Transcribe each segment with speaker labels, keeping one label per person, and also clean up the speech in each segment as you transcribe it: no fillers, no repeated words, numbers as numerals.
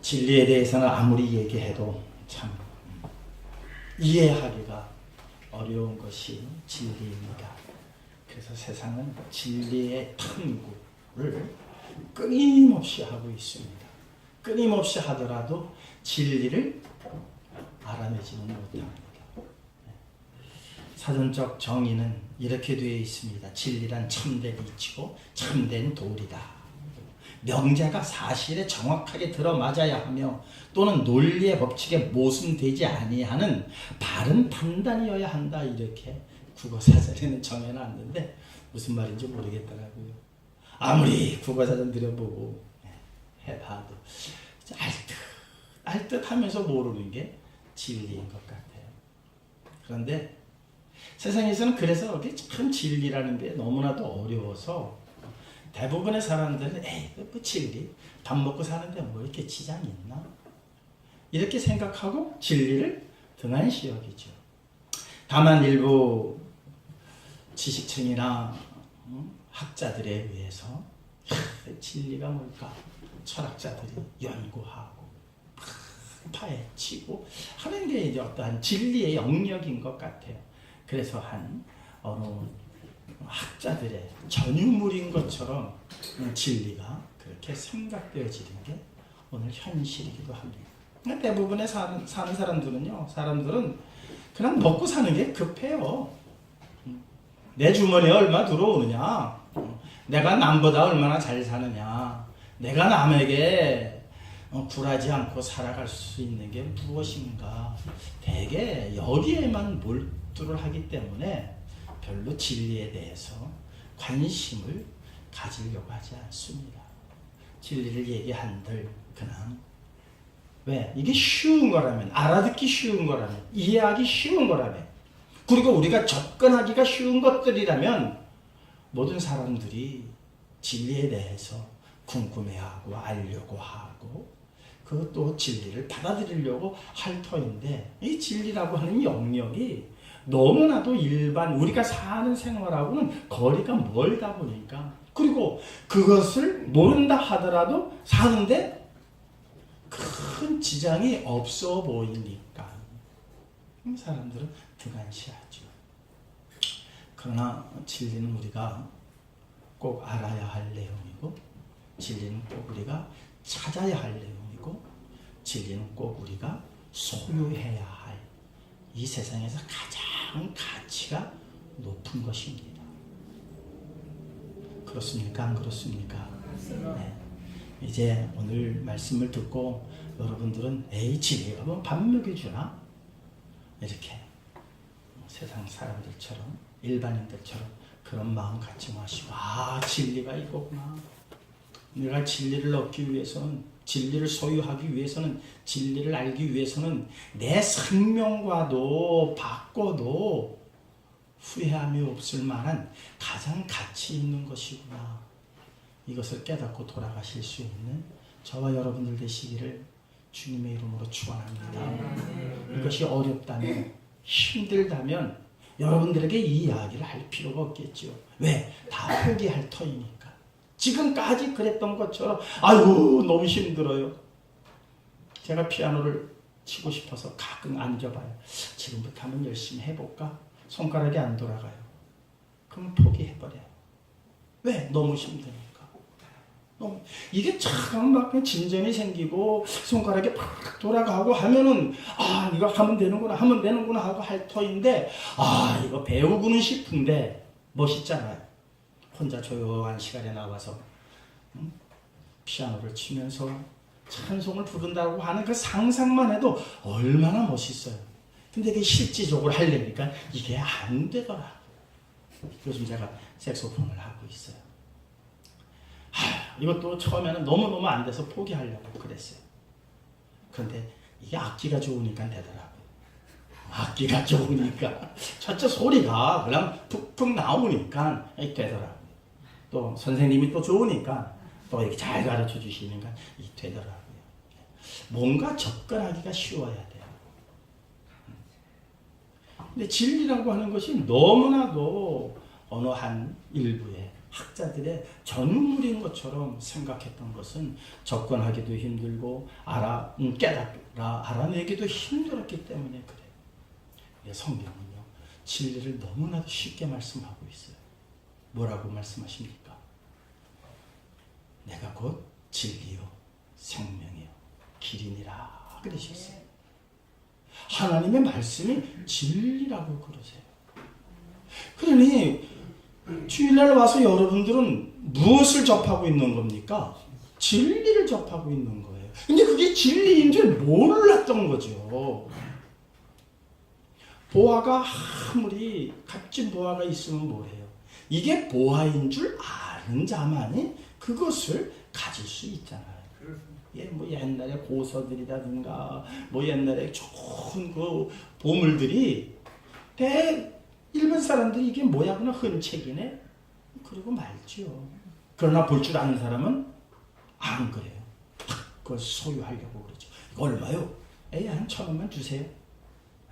Speaker 1: 진리에 대해서는 아무리 얘기해도 참 이해하기가 어려운 것이 진리입니다. 그래서 세상은 진리의 탐구를 끊임없이 하고 있습니다. 끊임없이 하더라도 진리를 알아내지는 못합니다. 사전적 정의는 이렇게 되어 있습니다. 진리란 참된 이치고 참된 도리다. 명제가 사실에 정확하게 들어맞아야 하며 또는 논리의 법칙에 모순되지 아니하는 바른 판단이어야 한다. 이렇게 국어사전에는 정해놨는데 무슨 말인지 모르겠더라고요. 아무리 국어사전 들여보고 해봐도 알듯 하면서 모르는 게 진리인 것 같아요. 그런데 세상에서는 그래서 참 진리라는 게 너무나도 어려워서 대부분의 사람들은 에이 뭐 진리 밥 먹고 사는데 뭐 이렇게 지장이 있나 이렇게 생각하고 진리를 등한시 여기죠. 다만 일부 지식층이나 학자들에 의해서 진리가 뭘까 철학자들이 연구하고 파헤치고 하는 게 이제 어떠한 진리의 영역인 것 같아요. 그래서 한 어느 학자들의 전유물인 것처럼 진리가 그렇게 생각되어지는 게 오늘 현실이기도 합니다. 대부분의 사는 사람들은 그냥 먹고 사는 게 급해요. 내 주머니에 얼마 들어오느냐, 내가 남보다 얼마나 잘 사느냐, 내가 남에게 굴하지 않고 살아갈 수 있는 게 무엇인가, 대개 여기에만 몰두를 하기 때문에 별로 진리에 대해서 관심을 가지려고 하지 않습니다. 진리를 얘기한들 그냥 왜? 이게 쉬운 거라면, 알아듣기 쉬운 거라면, 이해하기 쉬운 거라면, 그리고 우리가 접근하기가 쉬운 것들이라면 모든 사람들이 진리에 대해서 궁금해하고 알려고 하고 그것도 진리를 받아들이려고 할 터인데, 이 진리라고 하는 영역이 너무나도 일반 우리가 사는 생활하고는 거리가 멀다 보니까, 그리고 그것을 모른다 하더라도 사는데 큰 지장이 없어 보이니까 사람들은 등한시하죠. 그러나 진리는 우리가 꼭 알아야 할 내용이고, 진리는 꼭 우리가 찾아야 할 내용이고, 진리는 꼭 우리가 소유해야 할 이 세상에서 가장 가치가 높은 것입니다. 그렇습니까? 안 그렇습니까? 네. 이제 오늘 말씀을 듣고 여러분들은 에이 진리가 뭐 밥 먹여주나? 이렇게 세상 사람들처럼 일반인들처럼 그런 마음 갖지 마시고, 아 진리가 이거구나. 내가 진리를 얻기 위해서는, 진리를 소유하기 위해서는, 진리를 알기 위해서는 내 생명과도 바꿔도 후회함이 없을 만한 가장 가치 있는 것이구나. 이것을 깨닫고 돌아가실 수 있는 저와 여러분들 되시기를 주님의 이름으로 축원합니다. 이것이 어렵다면, 힘들다면 여러분들에게 이 이야기를 할 필요가 없겠죠. 왜? 다 포기할 터이니까. 지금까지 그랬던 것처럼 아이고 너무 힘들어요. 제가 피아노를 치고 싶어서 가끔 앉아봐요. 지금부터 한번 열심히 해볼까? 손가락이 안 돌아가요. 그럼 포기해버려요. 왜? 너무 힘드니까. 이게 참 막 진전이 생기고 손가락이 팍 돌아가고 하면은 아 이거 하면 되는구나 하고 할 터인데, 아 이거 배우고는 싶은데 멋있잖아요. 혼자 조용한 시간에 나와서 피아노를 치면서 찬송을 부른다고 하는 그 상상만 해도 얼마나 멋있어요. 근데 이게 실질적으로 하려니까 이게 안 되더라고요. 요즘 제가 색소폰을 하고 있어요. 이것도 처음에는 너무너무 안 돼서 포기하려고 그랬어요. 그런데 이게 악기가 좋으니까 되더라고요. 악기가 좋으니까 첫째 소리가 그냥 푹푹 나오니까 되더라고요. 또 선생님이 또 좋으니까 또 이렇게 잘 가르쳐 주시니까 되더라고요. 뭔가 접근하기가 쉬워야 돼요. 근데 진리라고 하는 것이 너무나도 어느 한 일부에 학자들의 전문물인 것처럼 생각했던 것은 접근하기도 힘들고 깨닫라 알아내기도 힘들었기 때문에 그래요. 성경은요 진리를 너무나도 쉽게 말씀하고 있어요. 뭐라고 말씀하십니까? 내가 곧 진리요 생명이요 길이니라 그러셨어요. 하나님의 말씀이 진리라고 그러세요. 그러니 주일날 와서 여러분들은 무엇을 접하고 있는 겁니까? 진리를 접하고 있는 거예요. 근데 그게 진리인 줄 몰랐던 거죠. 보화가 아무리 값진 보화가 있으면 뭐래요? 이게 보화인 줄 아는 자만이 그것을 가질 수 있잖아요. 예, 뭐 옛날에 고서들이라든가 뭐 옛날에 좋은 그 보물들이 일본 사람들이 이게 뭐야 그냥 흔책이네 그러고 말죠. 그러나 볼 줄 아는 사람은 안 그래요. 그걸 소유하려고 그러죠. 이거 얼마요? 에이 한 1,000원만 주세요.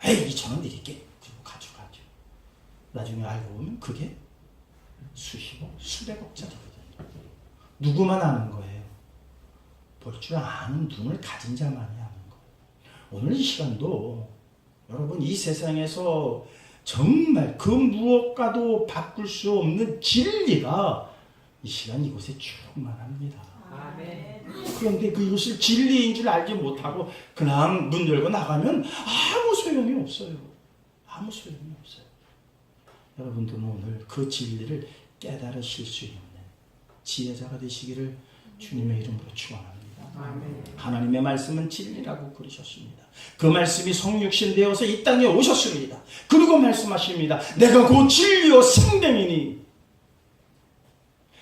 Speaker 1: 에이 2,000원 드릴게. 그리고 가져가죠. 나중에 알고 보면 그게 수십억 수백억짜리거든요. 누구만 아는 거예요? 볼 줄 아는 눈을 가진 자만이 아는 거예요. 오늘 이 시간도 여러분 이 세상에서 정말 그 무엇과도 바꿀 수 없는 진리가 이 시간 이곳에 충만합니다. 그런데 그것을 진리인 줄 알지 못하고 그냥 문 열고 나가면 아무 소용이 없어요. 아무 소용이 없어요. 여러분들은 오늘 그 진리를 깨달으실 수 있는 지혜자가 되시기를 주님의 이름으로 축원합니다. 하나님의 말씀은 진리라고 그러셨습니다. 그 말씀이 성육신 되어서 이 땅에 오셨습니다. 그리고 말씀하십니다. 내가 곧 진리요 생명이니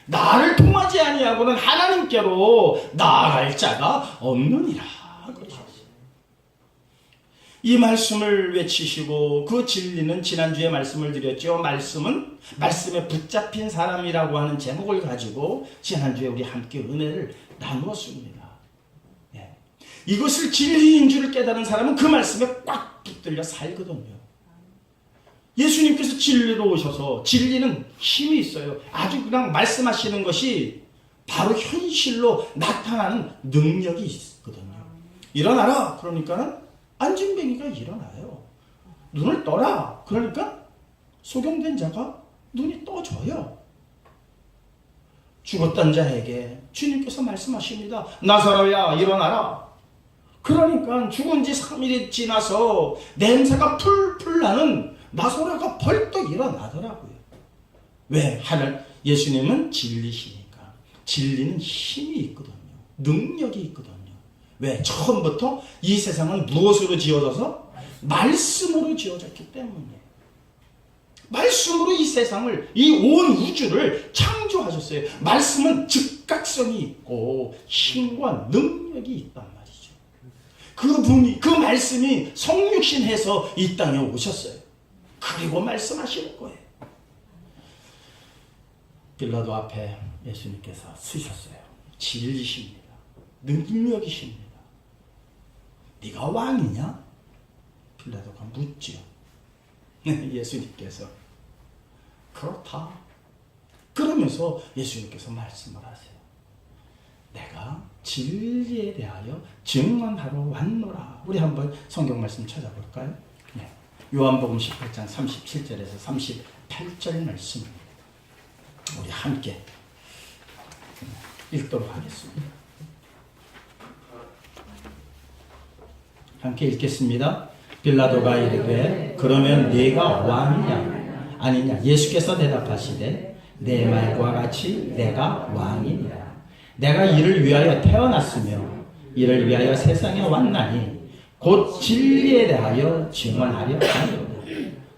Speaker 1: 나를 통하지 아니하고는 하나님께로 나아갈 자가 없느니라 그러셨어요. 이 말씀을 외치시고 그 진리는 지난주에 말씀을 드렸죠. 말씀은 말씀에 붙잡힌 사람이라고 하는 제목을 가지고 지난주에 우리 함께 은혜를 나누었습니다. 이것을 진리인 줄 깨달은 사람은 그 말씀에 꽉 붙들려 살거든요. 예수님께서 진리로 오셔서 진리는 힘이 있어요. 아주 그냥 말씀하시는 것이 바로 현실로 나타나는 능력이 있거든요. 일어나라 그러니까는 안진뱅이가 일어나요. 눈을 떠라 그러니까 소경된 자가 눈이 떠져요. 죽었던 자에게 주님께서 말씀하십니다. 나사로야 일어나라. 그러니까 죽은 지 3일이 지나서 냄새가 풀풀 나는 나사로가 벌떡 일어나더라고요. 왜? 예수님은 진리시니까. 진리는 힘이 있거든요. 능력이 있거든요. 왜? 처음부터 이 세상은 무엇으로 지어져서? 말씀으로 지어졌기 때문에. 말씀으로 이 세상을, 이 온 우주를 창조하셨어요. 말씀은 즉각성이 있고 힘과 능력이 있단 말이에요. 그 말씀이 성육신해서 이 땅에 오셨어요. 그리고 말씀하시는 거예요. 빌라도 앞에 예수님께서 서셨어요. 진리십니다. 능력이십니다. 네가 왕이냐? 빌라도가 묻죠. 예수님께서 그렇다. 그러면서 예수님께서 말씀을 하세요. 내가 진리에 대하여 증언하러 왔노라. 우리 한번 성경 말씀 찾아볼까요? 네. 요한복음 18장 37절에서 38절 말씀입니다. 우리 함께 읽도록 하겠습니다. 함께 읽겠습니다. 빌라도가 이르되 그러면 네가 왕이냐 아니냐? 예수께서 대답하시되 내 말과 같이 내가 왕이니라. 내가 이를 위하여 태어났으며 이를 위하여 세상에 왔나니 곧 진리에 대하여 증언하려 하노라.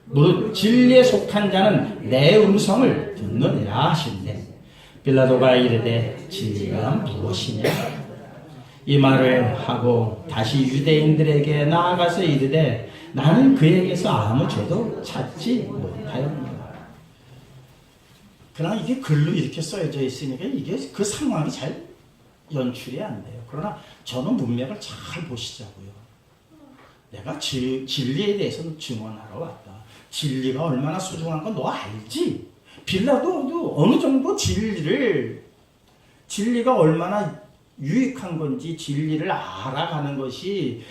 Speaker 1: 무릇 진리에 속한 자는 내 음성을 듣느니라 하신대. 빌라도가 이르되 진리가 무엇이냐? 이 말을 하고 다시 유대인들에게 나아가서 이르되 나는 그에게서 아무 죄도 찾지 못하였노라. 그러나 이게 글로 이렇게 써져 있으니까 이게 그 상황이 잘 연출이 안 돼요. 그러나 저는 문맥을 잘 보시자고요. 내가 진리에 대해서는 증언하러 왔다. 진리가 얼마나 소중한 건 너 알지? 빌라도도 어느 정도 진리가 얼마나 유익한 건지 진리를 알아가는 것이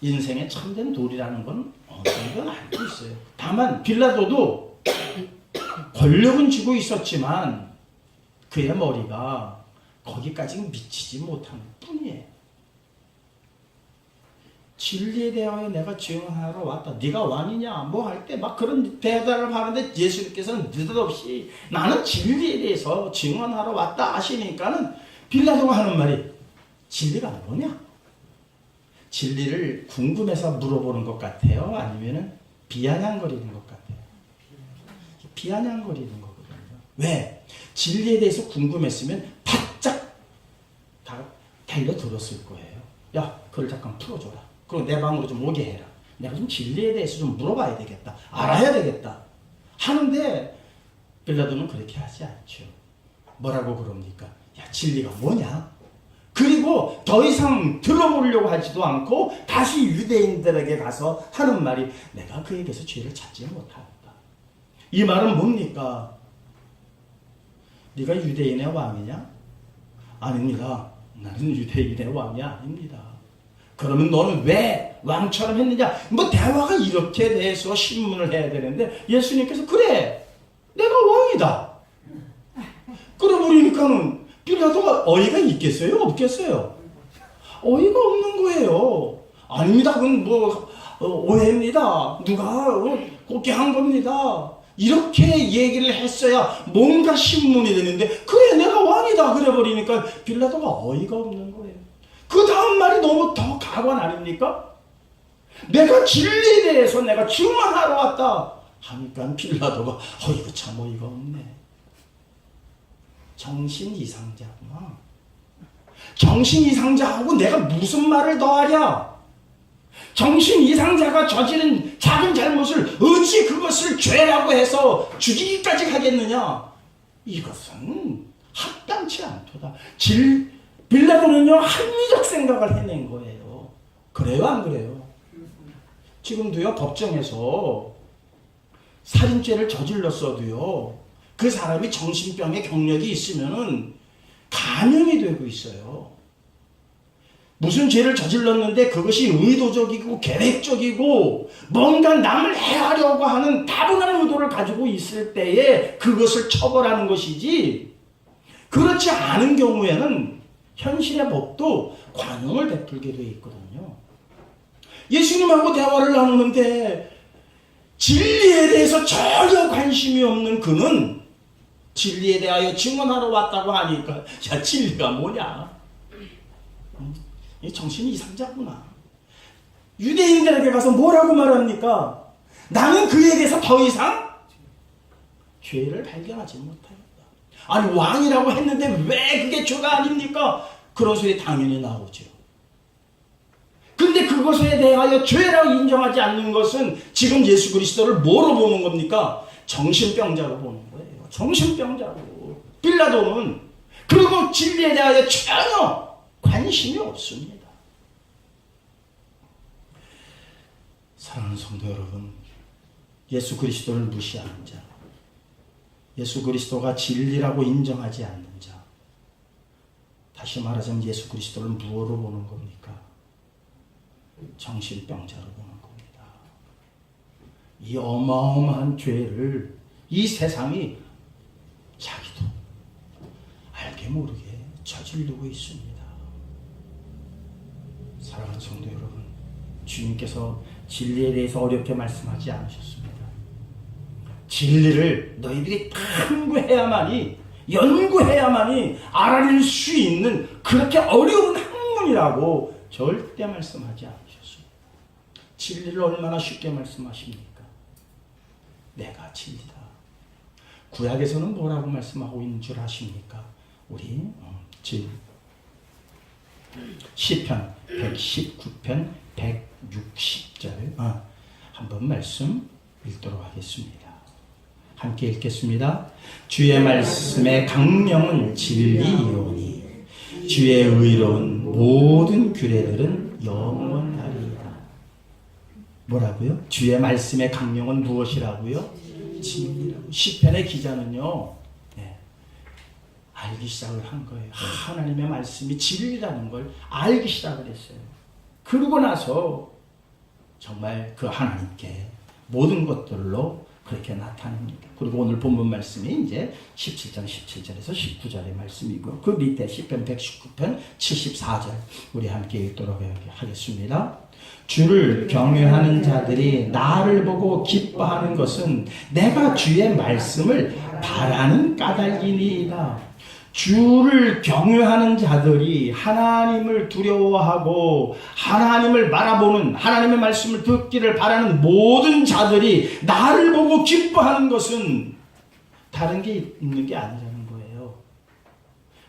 Speaker 1: 인생의 참된 도리라는 건 어느 정도 알고 있어요. 다만 빌라도도 권력은 쥐고 있었지만 그의 머리가 거기까지 미치지 못한 뿐이에요. 진리에 대하여 내가 증언하러 왔다. 네가 왕이냐? 뭐 할 때 막 그런 대답을 하는데 예수님께서는 느닷없이 나는 진리에 대해서 증언하러 왔다 하시니까는 빌라도가 하는 말이 진리가 뭐냐? 진리를 궁금해서 물어보는 것 같아요? 아니면은 비아냥거리는 것 같아요? 비아냥거리는 거거든요. 왜? 진리에 대해서 궁금했으면 바짝 달려들었을 거예요. 야, 그걸 잠깐 풀어줘라. 그리고 내 방으로 좀 오게 해라. 내가 좀 진리에 대해서 좀 물어봐야 되겠다. 알아야 되겠다. 하는데 빌라도는 그렇게 하지 않죠. 뭐라고 그럽니까? 야, 진리가 뭐냐? 그리고 더 이상 들어보려고 하지도 않고 다시 유대인들에게 가서 하는 말이 내가 그에게서 죄를 찾지 못하였다. 이 말은 뭡니까? 네가 유대인의 왕이냐? 아닙니다. 나는 유대인의 왕이 아닙니다. 그러면 너는 왜 왕처럼 했느냐? 뭐 대화가 이렇게 돼서 신문을 해야 되는데 예수님께서 그래 내가 왕이다. 그러버리니까는 빌라도가 어이가 있겠어요? 없겠어요? 어이가 없는 거예요. 아닙니다. 그건 뭐 오해입니다. 누가 곱게 한 겁니다. 이렇게 얘기를 했어야 뭔가 신문이 되는데 그래 내가 왕이다 그래버리니까 빌라도가 어이가 없는 거예요. 그 다음 말이 너무 더 가관 아닙니까? 내가 진리에 대해서 내가 증언하러 왔다 하니까 빌라도가 이거 참 어이가 없네. 정신 이상자구나. 정신 이상자하고 내가 무슨 말을 더 하랴? 정신 이상자가 저지른 작은 잘못을 어찌 그것을 죄라고 해서 죽이기까지 하겠느냐? 이것은 합당치 않도다. 빌라도는요 합리적 생각을 해낸 거예요. 그래요 안 그래요? 지금도요 법정에서 살인죄를 저질렀어도요 그 사람이 정신병의 경력이 있으면은 감형이 되고 있어요. 무슨 죄를 저질렀는데 그것이 의도적이고 계획적이고 뭔가 남을 해하려고 하는 다분한 의도를 가지고 있을 때에 그것을 처벌하는 것이지, 그렇지 않은 경우에는 현실의 법도 관용을 베풀게 되어 있거든요. 예수님하고 대화를 나누는데 진리에 대해서 전혀 관심이 없는 그는 진리에 대하여 증언하러 왔다고 하니까 야 진리가 뭐냐? 이 정신이 이상자구나. 유대인들에게 가서 뭐라고 말합니까? 나는 그에게서 더 이상 죄를 발견하지 못하였다. 아니 왕이라고 했는데 왜 그게 죄가 아닙니까? 그런 소리 당연히 나오죠. 근데 그것에 대하여 죄라고 인정하지 않는 것은 지금 예수 그리스도를 뭐로 보는 겁니까? 정신병자로 보는 거예요. 정신병자로. 빌라도는 그리고 진리에 대하여 전혀 관심이 없습니다. 사랑하는 성도 여러분, 예수 그리스도를 무시하는 자, 예수 그리스도가 진리라고 인정하지 않는 자, 다시 말하자면 예수 그리스도를 무엇으로 보는 겁니까? 정신병자로 보는 겁니다. 이 어마어마한 죄를 이 세상이 자기도 알게 모르게 저지르고 있습니다. 사랑하는 성도 여러분, 주님께서 진리에 대해서 어렵게 말씀하지 않으셨습니다. 진리를 너희들이 탐구해야만이, 연구해야만이 알아낼 수 있는 그렇게 어려운 학문이라고 절대 말씀하지 않으셨습니다. 진리를 얼마나 쉽게 말씀하십니까? 내가 진리다. 구약에서는 뭐라고 말씀하고 있는 줄 아십니까? 우리 시편 119편 160절 한번 말씀 읽도록 하겠습니다. 함께 읽겠습니다. 주의 말씀의 강령은 진리이오니 주의 의로운 모든 규례들은 영원하리이다. 뭐라고요? 주의 말씀의 강령은 무엇이라고요? 진리라고. 시편의 기자는요, 알기 시작을 한 거예요. 하나님의 말씀이 진리라는 걸 알기 시작을 했어요. 그러고 나서 정말 그 하나님께 모든 것들로 그렇게 나타납니다. 그리고 오늘 본문 말씀이 이제 17장 17절에서 19절의 말씀이고, 그 밑에 시편 119편 74절 우리 함께 읽도록 하겠습니다. 주를 경외하는 자들이 나를 보고 기뻐하는 것은 내가 주의 말씀을 바라는 까닭이니이다. 주를 경외하는 자들이, 하나님을 두려워하고 하나님을 바라보는, 하나님의 말씀을 듣기를 바라는 모든 자들이 나를 보고 기뻐하는 것은 다른 게 있는 게 아니라는 거예요.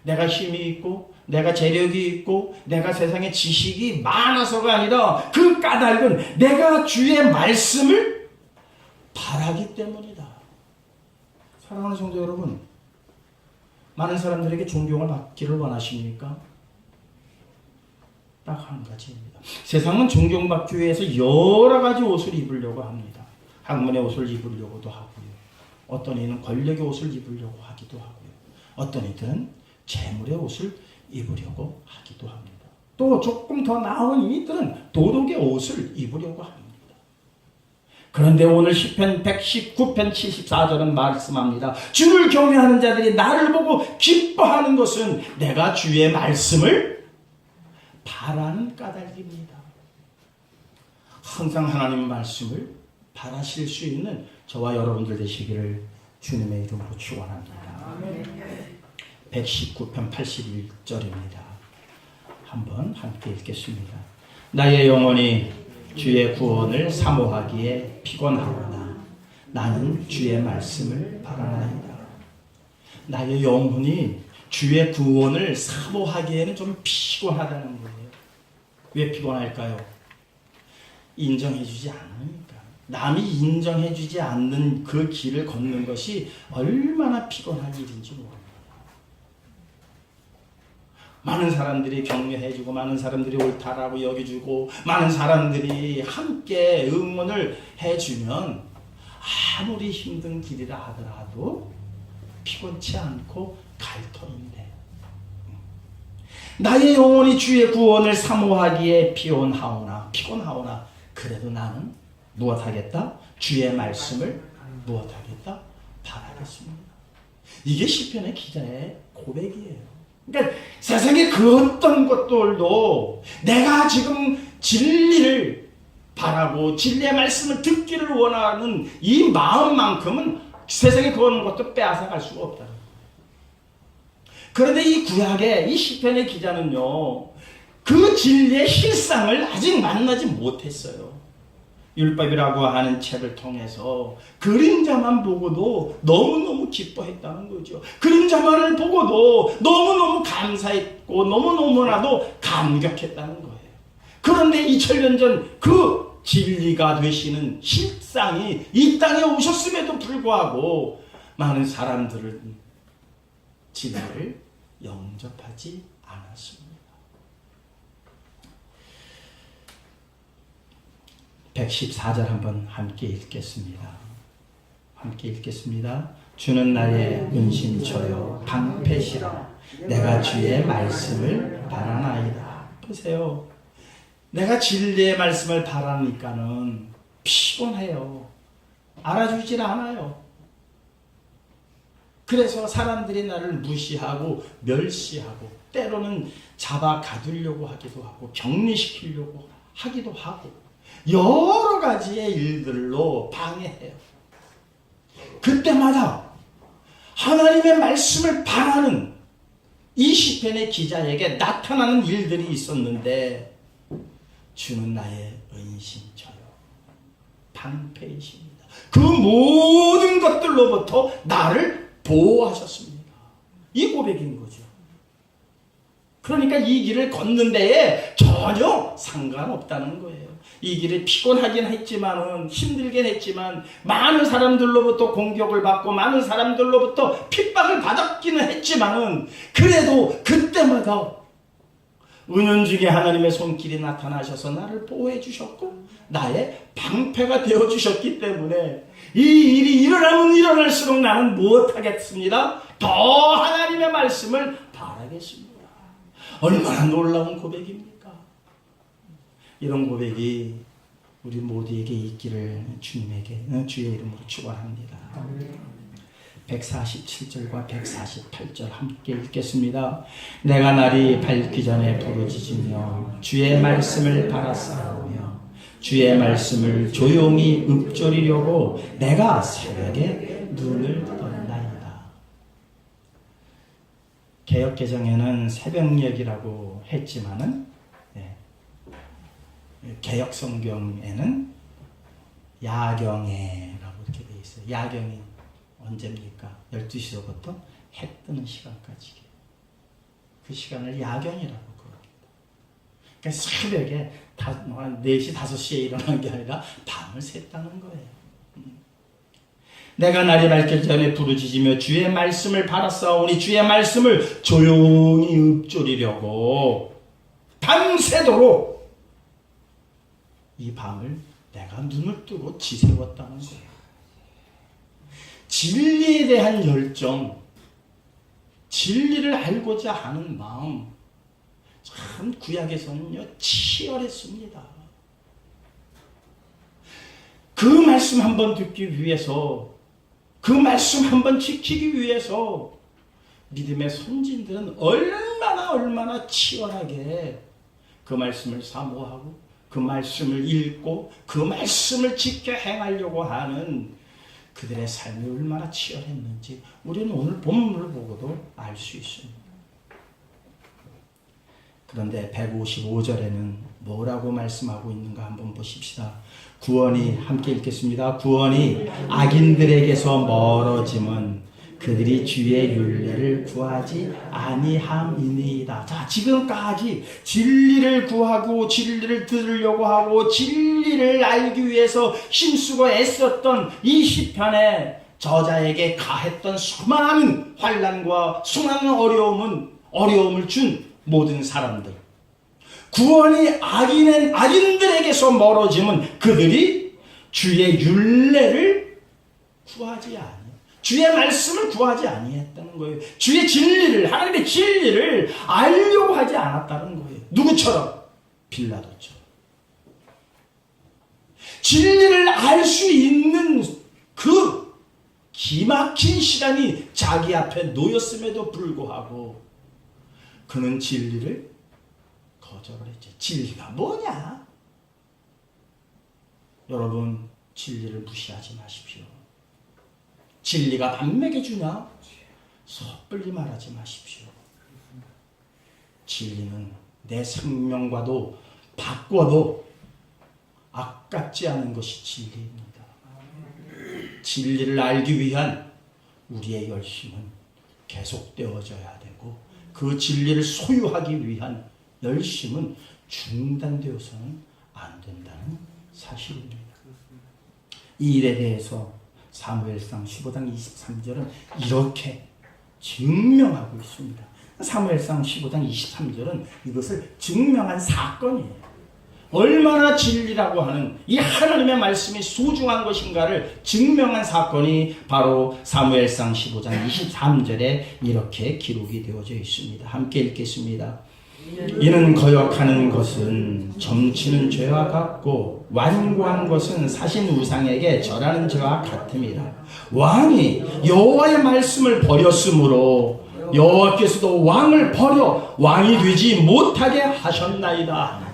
Speaker 1: 내가 힘이 있고 내가 재력이 있고 내가 세상에 지식이 많아서가 아니라 그 까닭은 내가 주의 말씀을 바라기 때문이다. 사랑하는 성도 여러분, 많은 사람들에게 존경을 받기를 원하십니까? 딱 한 가지입니다. 세상은 존경받기 위해서 여러 가지 옷을 입으려고 합니다. 학문의 옷을 입으려고도 하고요. 어떤 이는 권력의 옷을 입으려고 하기도 하고요. 어떤 이들은 재물의 옷을 입으려고 하기도 합니다. 또 조금 더 나은 이들은 도덕의 옷을 입으려고 합니다. 그런데 오늘 시편 119편 74절은 말씀합니다. 주를 경외하는 자들이 나를 보고 기뻐하는 것은 내가 주의 말씀을 바라는 까닭입니다. 항상 하나님의 말씀을 바라실 수 있는 저와 여러분들 되시기를 주님의 이름으로 축원합니다. 119편 81절입니다. 한번 함께 읽겠습니다. 나의 영혼이 주의 구원을 사모하기에 피곤하구나. 나는 주의 말씀을 바라나이다. 나의 영혼이 주의 구원을 사모하기에는 좀 피곤하다는 거예요. 왜 피곤할까요? 인정해주지 않으니까. 남이 인정해주지 않는 그 길을 걷는 것이 얼마나 피곤한 일인지 모릅니다. 많은 사람들이 격려해주고 많은 사람들이 옳다라고 여겨주고 많은 사람들이 함께 응원을 해주면 아무리 힘든 길이라 하더라도 피곤치 않고 갈 터인데, 나의 영혼이 주의 구원을 사모하기에 피곤하오나 그래도 나는 무엇하겠다? 주의 말씀을 무엇하겠다? 바라겠습니다. 이게 시편의 기자의 고백이에요. 그러니까 세상의 그 어떤 것들도 내가 지금 진리를 바라고 진리의 말씀을 듣기를 원하는 이 마음만큼은 세상의 그 어떤 것도 빼앗아갈 수가 없다. 그런데 이 구약의 이 시편의 기자는요, 그 진리의 실상을 아직 만나지 못했어요. 율법이라고 하는 책을 통해서 그림자만 보고도 너무너무 기뻐했다는 거죠. 그림자만을 보고도 너무너무 감사했고 너무너무나도 감격했다는 거예요. 그런데 2000년 전 그 진리가 되시는 실상이 이 땅에 오셨음에도 불구하고 많은 사람들은 진리를 영접하지 않았습니다. 114절 한번 함께 읽겠습니다. 주는 나의 은신처요 방패시라. 내가 주의 말씀을 바라나이다. 보세요. 내가 진리의 말씀을 바라니까는 피곤해요. 알아주질 않아요. 그래서 사람들이 나를 무시하고 멸시하고 때로는 잡아 가두려고 하기도 하고 격리시키려고 하기도 하고 여러 가지의 일들로 방해해요. 그때마다 하나님의 말씀을 바라는 이 시편의 기자에게 나타나는 일들이 있었는데, 주는 나의 은신처요 방패이십니다. 그 모든 것들로부터 나를 보호하셨습니다. 이 고백인 거죠. 그러니까 이 길을 걷는 데에 전혀 상관없다는 거예요. 이 길이 피곤하긴 했지만은, 힘들긴 했지만, 많은 사람들로부터 공격을 받고 많은 사람들로부터 핍박을 받았기는 했지만은, 그래도 그때마다 은연중에 하나님의 손길이 나타나셔서 나를 보호해 주셨고 나의 방패가 되어 주셨기 때문에 이 일이 일어나면 일어날수록 나는 못하겠습니다. 더 하나님의 말씀을 바라겠습니다. 얼마나 놀라운 고백입니까? 이런 고백이 우리 모두에게 있기를 주님에게 주의 이름으로 축원합니다. 147절과 148절 함께 읽겠습니다. 내가 날이 밝기 전에 부르짖으며 주의 말씀을 바라싸우며 주의 말씀을 조용히 읊조리려고 내가 새벽에 눈을 떴나이다. 개역개정에는 새벽녘이라고 했지만은 개역성경에는 야경에라고 이렇게 되어 있어요. 야경이 언제입니까? 12시로부터 해 뜨는 시간까지. 그 시간을 야경이라고 그럽니다. 그러니까 새벽에 4시, 5시에 일어난 게 아니라 밤을 샜다는 거예요. 내가 날이 밝기 전에 부르짖으며 주의 말씀을 바라싸우니 주의 말씀을 조용히 읊조리려고 밤새도록 이 밤을 내가 눈을 뜨고 지새웠다는 거예요. 진리에 대한 열정, 진리를 알고자 하는 마음, 참 구약에서는요 치열했습니다. 그 말씀 한번 듣기 위해서, 그 말씀 한번 지키기 위해서 믿음의 선진들은 얼마나 치열하게 그 말씀을 사모하고 그 말씀을 읽고 그 말씀을 지켜 행하려고 하는 그들의 삶이 얼마나 치열했는지 우리는 오늘 본문을 보고도 알 수 있습니다. 그런데 155절에는 뭐라고 말씀하고 있는가 한번 보십시다. 구원이, 함께 읽겠습니다. 구원이 악인들에게서 멀어짐은 그들이 주의 율례를 구하지 아니함이니이다. 자, 지금까지 진리를 구하고 진리를 들으려고 하고 진리를 알기 위해서 힘쓰고 애썼던 이 시편의 저자에게 가했던 수많은 환난과 수많은 어려움을 준 모든 사람들. 구원이 악인들에게서 멀어짐은 그들이 주의 율례를 구하지 아니하다. 주의 말씀을 구하지 아니했다는 거예요. 주의 진리를, 하나님의 진리를 알려고 하지 않았다는 거예요. 누구처럼? 빌라도처럼. 진리를 알 수 있는 그 기막힌 시간이 자기 앞에 놓였음에도 불구하고 그는 진리를 거절을 했죠. 진리가 뭐냐? 여러분, 진리를 무시하지 마십시오. 진리가 밥 먹여주냐? 섣불리 말하지 마십시오. 진리는 내 생명과도 바꿔도 아깝지 않은 것이 진리입니다. 진리를 알기 위한 우리의 열심은 계속되어져야 되고 그 진리를 소유하기 위한 열심은 중단되어서는 안 된다는 사실입니다. 이 일에 대해서 사무엘상 15장 23절은 이렇게 증명하고 있습니다. 사무엘상 15장 23절은 이것을 증명한 사건이에요. 얼마나 진리라고 하는 이 하나님의 말씀이 소중한 것인가를 증명한 사건이 바로 사무엘상 15장 23절에 이렇게 기록이 되어져 있습니다. 함께 읽겠습니다. 이는 거역하는 것은 점치는 죄와 같고 완고한 것은 사신 우상에게 절하는 죄와 같음이라. 왕이 여호와의 말씀을 버렸으므로 여호와께서도 왕을 버려 왕이 되지 못하게 하셨나이다.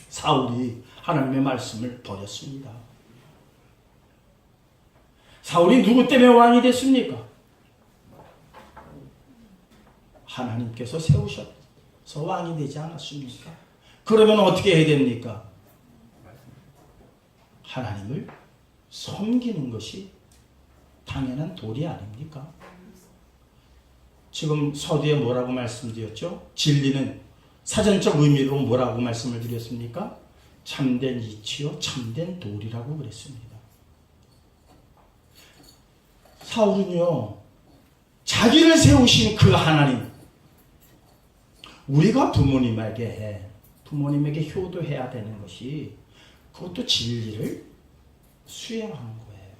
Speaker 1: 사울이 하나님의 말씀을 버렸습니다. 사울이 누구 때문에 왕이 됐습니까? 하나님께서 세우셨서 왕이 되지 않았습니까? 그러면 어떻게 해야 됩니까? 하나님을 섬기는 것이 당연한 도리 아닙니까? 지금 서두에 뭐라고 말씀드렸죠? 진리는 사전적 의미로 뭐라고 말씀을 드렸습니까? 참된 이치요 참된 도리라고 그랬습니다. 사울은요, 자기를 세우신 그 하나님, 우리가 부모님에게 효도해야 되는 것이 그것도 진리를 수행하는 거예요.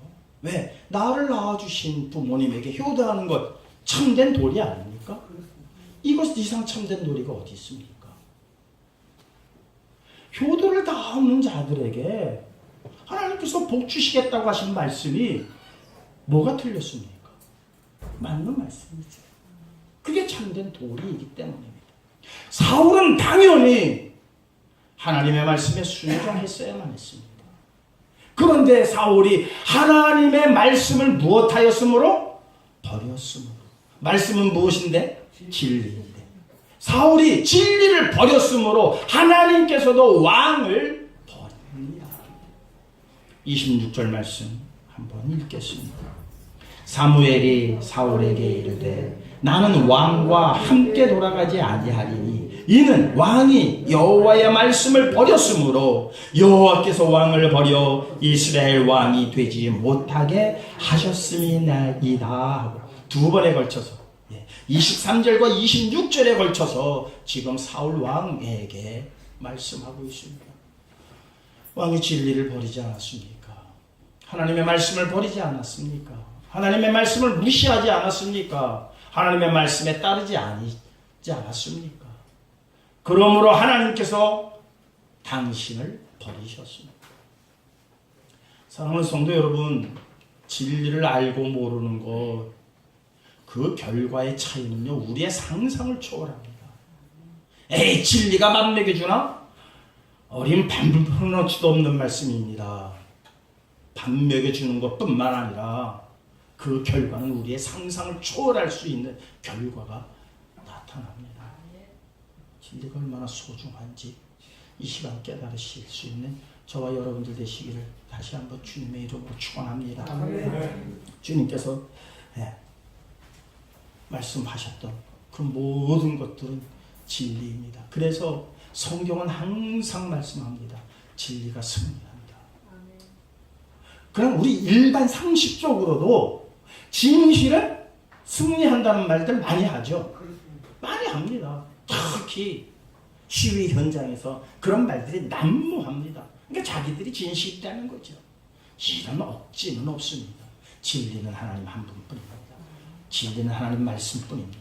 Speaker 1: 왜? 나를 낳아주신 부모님에게 효도하는 것 참된 도리 아닙니까? 이것 이상 참된 도리가 어디 있습니까? 효도를 다 없는 자들에게 하나님께서 복 주시겠다고 하신 말씀이 뭐가 틀렸습니까? 맞는 말씀이죠. 그게 참된 도리이기 때문입니다. 사울은 당연히 하나님의 말씀에 순종했어야만 했습니다. 그런데 사울이 하나님의 말씀을 무엇하였으므로? 버렸으므로. 말씀은 무엇인데? 진리인데. 사울이 진리를 버렸으므로 하나님께서도 왕을 버립니다. 26절 말씀 한번 읽겠습니다. 사무엘이 사울에게 이르되 나는 왕과 함께 돌아가지 아니하리니 이는 왕이 여호와의 말씀을 버렸으므로 여호와께서 왕을 버려 이스라엘 왕이 되지 못하게 하셨음이나이다 하고 두 번에 걸쳐서 23절과 26절에 걸쳐서 지금 사울 왕에게 말씀하고 있습니다. 왕이 진리를 버리지 않았습니까? 하나님의 말씀을 버리지 않았습니까? 하나님의 말씀을 무시하지 않았습니까? 하나님의 말씀에 따르지 않았습니까? 그러므로 하나님께서 당신을 버리셨습니다. 사랑하는 성도 여러분, 진리를 알고 모르는 것, 그 결과의 차이는요, 우리의 상상을 초월합니다. 에이, 진리가 맘 먹여주나? 어린 반분어치도 없는 말씀입니다. 밥 먹여주는 것뿐만 아니라 그 결과는 우리의 상상을 초월할 수 있는 결과가 나타납니다. 진리가 얼마나 소중한지 이 시간 깨달으실 수 있는 저와 여러분들 되시기를 다시 한번 주님의 이름으로 축원합니다. 주님께서 말씀하셨던 그 모든 것들은 진리입니다. 그래서 성경은 항상 말씀합니다. 진리가 승리한다. 그럼 우리 일반 상식적으로도 진실은 승리한다는 말들 많이 하죠. 많이 합니다. 특히 시위 현장에서 그런 말들이 난무합니다. 그러니까 자기들이 진실이 있다는 거죠. 이런 억지는 없습니다. 진리는 하나님 한 분뿐입니다. 진리는 하나님 말씀뿐입니다.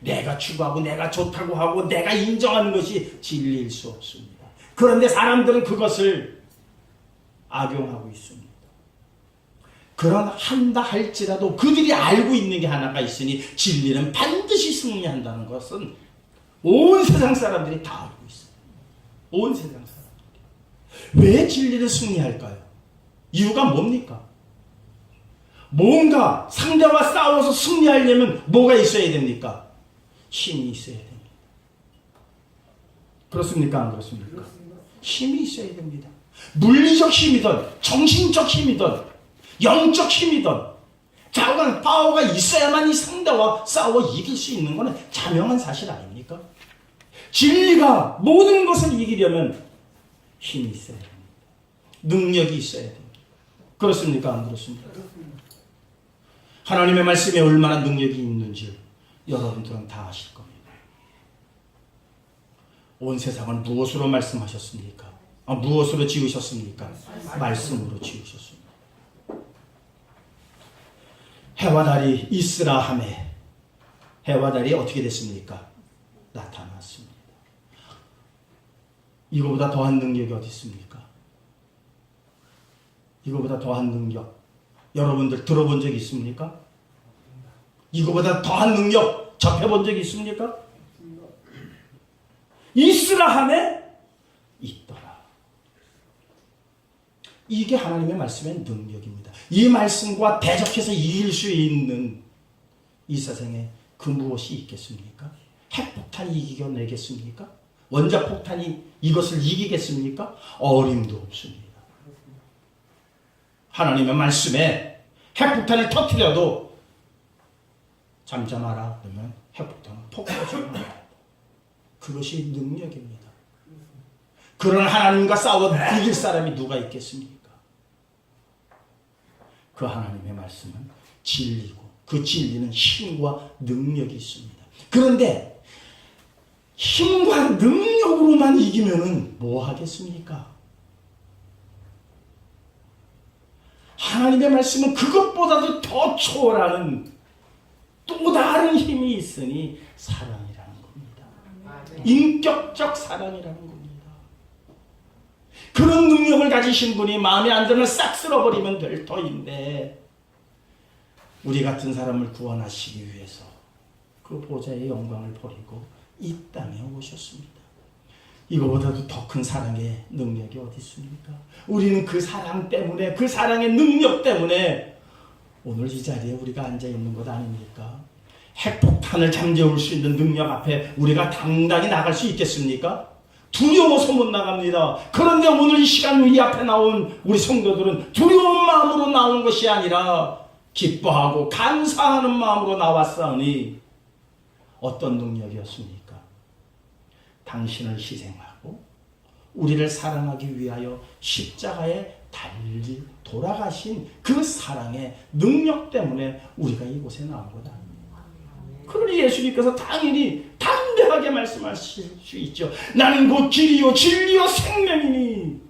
Speaker 1: 내가 추구하고 내가 좋다고 하고 내가 인정하는 것이 진리일 수 없습니다. 그런데 사람들은 그것을 악용하고 있습니다. 그런 한다 할지라도 그들이 알고 있는 게 하나가 있으니 진리는 반드시 승리한다는 것은 온 세상 사람들이 다 알고 있어요. 온 세상 사람들이. 왜 진리를 승리할까요? 이유가 뭡니까? 뭔가 상대와 싸워서 승리하려면 뭐가 있어야 됩니까? 힘이 있어야 됩니다. 그렇습니까? 안 그렇습니까? 힘이 있어야 됩니다. 물리적 힘이든 정신적 힘이든 영적 힘이든 자우간 파워가 있어야만 이 상대와 싸워 이길 수 있는 것은 자명한 사실 아닙니까? 진리가 모든 것을 이기려면 힘이 있어야 됩니다. 능력이 있어야 됩니다. 그렇습니까? 안 그렇습니까? 하나님의 말씀에 얼마나 능력이 있는지 여러분들은 다 아실 겁니다. 온 세상을 무엇으로 말씀하셨습니까? 무엇으로 지으셨습니까? 말씀으로 지으셨습니다. 해와 달이 있으라 하매 해와 달이 어떻게 됐습니까? 나타났습니다. 이거보다 더한 능력이 어디 있습니까? 이거보다 더한 능력 여러분들 들어본 적 있습니까? 이거보다 더한 능력 접해본 적 있습니까? 있으라 하매 있더라. 이게 하나님의 말씀의 능력입니다. 이 말씀과 대적해서 이길 수 있는 이 세상에 그 무엇이 있겠습니까? 핵폭탄이 이겨내겠습니까? 원자폭탄이 이것을 이기겠습니까? 어림도 없습니다. 하나님의 말씀에 핵폭탄을 터뜨려도 잠잠하라 그러면 핵폭탄은 폭발하지 않는다. 그것이 능력입니다. 그런 하나님과 싸워 이길 사람이 누가 있겠습니까? 그 하나님의 말씀은 진리고 그 진리는 힘과 능력이 있습니다. 그런데 힘과 능력으로만 이기면은 뭐 하겠습니까? 하나님의 말씀은 그것보다도 더 초월하는 또 다른 힘이 있으니 사랑이라는 겁니다. 인격적 사랑이라는 겁니다. 그런 능력을 가지신 분이 마음에 안 들면 싹 쓸어버리면 될 터인데 우리 같은 사람을 구원하시기 위해서 그 보좌의 영광을 버리고 이 땅에 오셨습니다. 이거보다도 더 큰 사랑의 능력이 어디 있습니까? 우리는 그 사랑 때문에, 그 사랑의 능력 때문에 오늘 이 자리에 우리가 앉아 있는 것 아닙니까? 핵폭탄을 잠재울 수 있는 능력 앞에 우리가 당당히 나갈 수 있겠습니까? 두려워서 못 나갑니다. 그런데 오늘 이 시간 우리 앞에 나온 우리 성도들은 두려운 마음으로 나온 것이 아니라 기뻐하고 감사하는 마음으로 나왔사오니 어떤 능력이었습니까? 당신을 희생하고 우리를 사랑하기 위하여 십자가에 달리 돌아가신 그 사랑의 능력 때문에 우리가 이곳에 나온 것 아닙니까? 그러니 예수님께서 당연히 담대하게 말씀하실 수 있죠. 나는 곧 길이요 진리요 생명이니.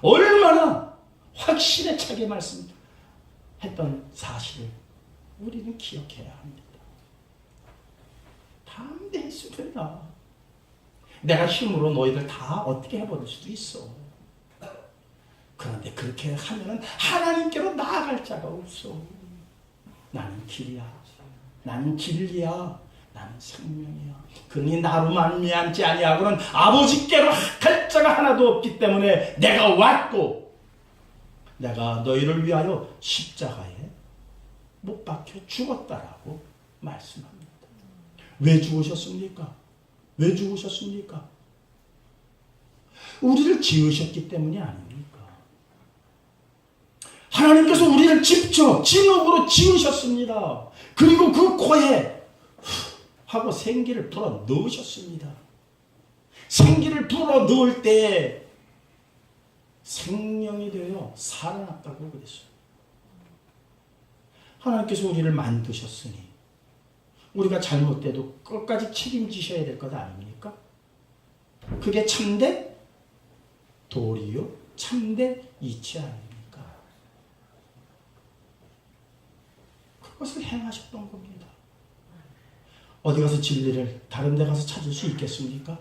Speaker 1: 얼마나 확신에 차게 말씀했던 사실을 우리는 기억해야 합니다. 담대했습니다. 내가 힘으로 너희들 다 어떻게 해버릴 수도 있어. 그런데 그렇게 하면은 하나님께로 나아갈 자가 없어. 나는 길이야. 나는 진리야. 나는 생명이야. 그러니 나로 말미암지 아니하고는 아버지께로 갈 자가 하나도 없기 때문에 내가 왔고 내가 너희를 위하여 십자가에 못 박혀 죽었다라고 말씀합니다. 왜 죽으셨습니까? 왜 죽으셨습니까? 우리를 지으셨기 때문이 아닙니까? 하나님께서 우리를 직접 진흙으로 지으셨습니다. 그리고 그 코에 하고 생기를 불어 넣으셨습니다. 생기를 불어 넣을 때 생명이 되어 살아났다고 그랬어요. 하나님께서 우리를 만드셨으니 우리가 잘못돼도 끝까지 책임지셔야 될 것 아닙니까? 그게 참된 도리요, 참된 이치 아닙니까? 그것을 행하셨던 겁니다. 어디 가서 진리를 다른 데 가서 찾을 수 있겠습니까?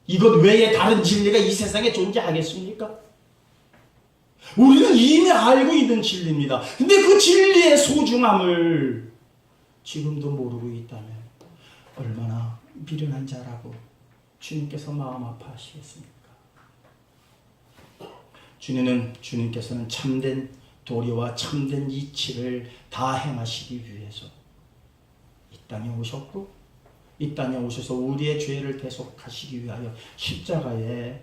Speaker 1: 이것 외에 다른 진리가 이 세상에 존재하겠습니까? 우리는 이미 알고 있는 진리입니다. 근데 그 진리의 소중함을 지금도 모르고 있다면 얼마나 미련한 자라고 주님께서 마음 아파하시겠습니까? 주님께서는 참된 도리와 참된 이치를 다 행하시기 위해서 이 땅에 오셨고 이 땅에 오셔서 우리의 죄를 대속하시기 위하여 십자가에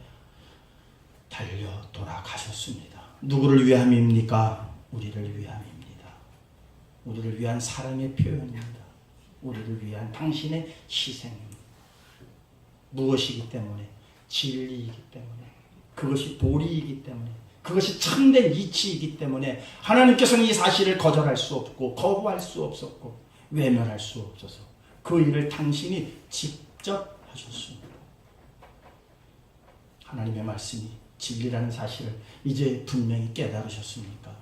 Speaker 1: 달려 돌아가셨습니다. 누구를 위함입니까? 우리를 위함입니다. 우리를 위한 사랑의 표현입니다. 우리를 위한 당신의 희생입니다. 무엇이기 때문에? 진리이기 때문에. 그것이 도리이기 때문에. 그것이 참된 이치이기 때문에 하나님께서는 이 사실을 거절할 수 없고 거부할 수 없었고 외면할 수 없어서 그 일을 당신이 직접 하셨습니다. 하나님의 말씀이 진리라는 사실을 이제 분명히 깨달으셨습니까?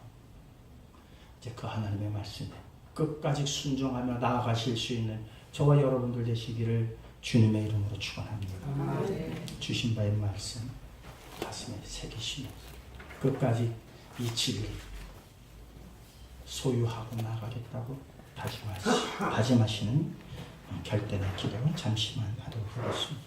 Speaker 1: 이제 그 하나님의 말씀에 끝까지 순종하며 나아가실 수 있는 저와 여러분들 되시기를 주님의 이름으로 축원합니다. 주신 바의 말씀 가슴에 새기시며 끝까지 이 진리 소유하고 나가겠다고 다짐하시는 결단의 기도를 잠시만 하도록 하겠습니다.